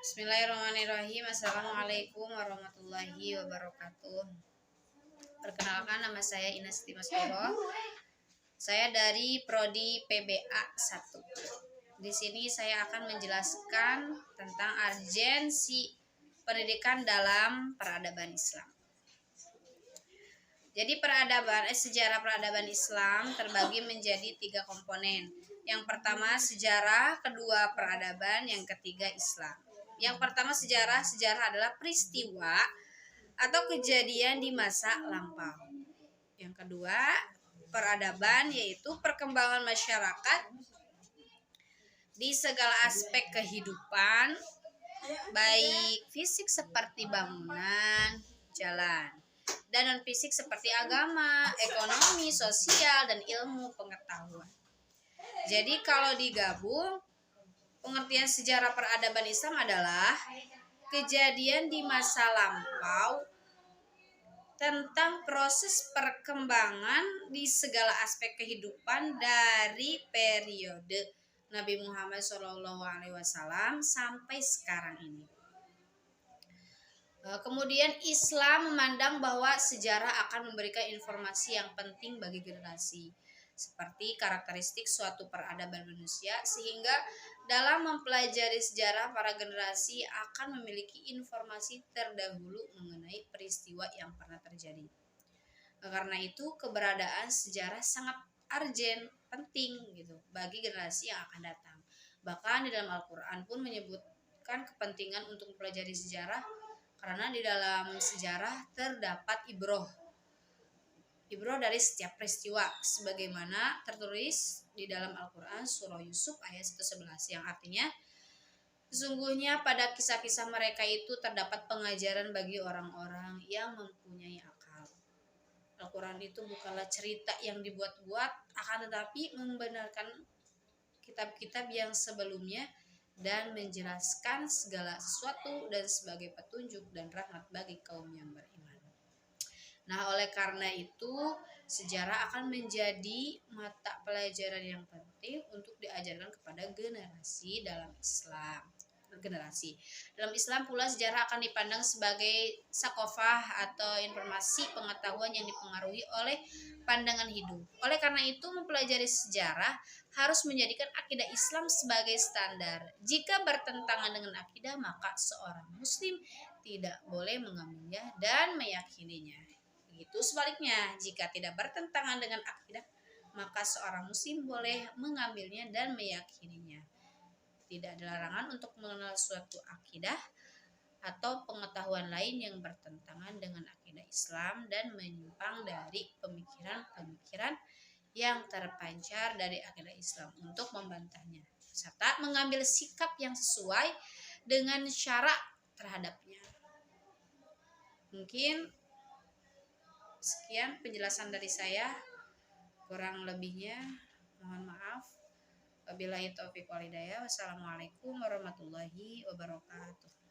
Bismillahirrahmanirrahim. Assalamualaikum warahmatullahi wabarakatuh. Perkenalkan, nama saya Ines Dimasdoro. Saya dari Prodi PBA 1. Di sini saya akan menjelaskan tentang urgensi pendidikan dalam peradaban Islam. Jadi sejarah peradaban Islam terbagi menjadi 3 komponen. Yang pertama sejarah, kedua peradaban, yang ketiga Islam. Yang pertama sejarah adalah peristiwa atau kejadian di masa lampau. Yang kedua peradaban, yaitu perkembangan masyarakat di segala aspek kehidupan, baik fisik seperti bangunan, jalan, dan non fisik seperti agama, ekonomi, sosial, dan ilmu pengetahuan. Jadi kalau digabung, pengertian sejarah peradaban Islam adalah kejadian di masa lampau tentang proses perkembangan di segala aspek kehidupan dari periode Nabi Muhammad SAW sampai sekarang ini. Kemudian Islam memandang bahwa sejarah akan memberikan informasi yang penting bagi generasi, seperti karakteristik suatu peradaban manusia, sehingga dalam mempelajari sejarah para generasi akan memiliki informasi terdahulu mengenai peristiwa yang pernah terjadi. Karena itu keberadaan sejarah sangat urgent, penting gitu bagi generasi yang akan datang. Bahkan di dalam Al-Quran pun menyebutkan kepentingan untuk mempelajari sejarah, karena di dalam sejarah terdapat ibroh dari setiap peristiwa, sebagaimana tertulis di dalam Al-Quran surah Yusuf ayat 111, yang artinya sesungguhnya pada kisah-kisah mereka itu terdapat pengajaran bagi orang-orang yang mempunyai akal. Al-Quran itu bukanlah cerita yang dibuat-buat, akan tetapi membenarkan kitab-kitab yang sebelumnya dan menjelaskan segala sesuatu dan sebagai petunjuk dan rahmat bagi kaum yang beriman. Nah, oleh karena itu sejarah akan menjadi mata pelajaran yang penting untuk diajarkan kepada generasi dalam Islam. Dalam Islam pula sejarah akan dipandang sebagai sakofah atau informasi pengetahuan yang dipengaruhi oleh pandangan hidup. Oleh karena itu mempelajari sejarah harus menjadikan akidah Islam sebagai standar. Jika bertentangan dengan akidah, maka seorang muslim tidak boleh mengambilnya dan meyakininya. Begitu sebaliknya, jika tidak bertentangan dengan akidah, maka seorang muslim boleh mengambilnya dan meyakininya. Tidak ada larangan untuk mengenal suatu akidah atau pengetahuan lain yang bertentangan dengan akidah Islam dan menyimpang dari pemikiran-pemikiran yang terpancar dari akidah Islam untuk membantahnya, serta mengambil sikap yang sesuai dengan syara terhadapnya. Mungkin sekian penjelasan dari saya, kurang lebihnya mohon maaf. Wabillahi taufiq wal hidayah. Wassalamualaikum warahmatullahi wabarakatuh.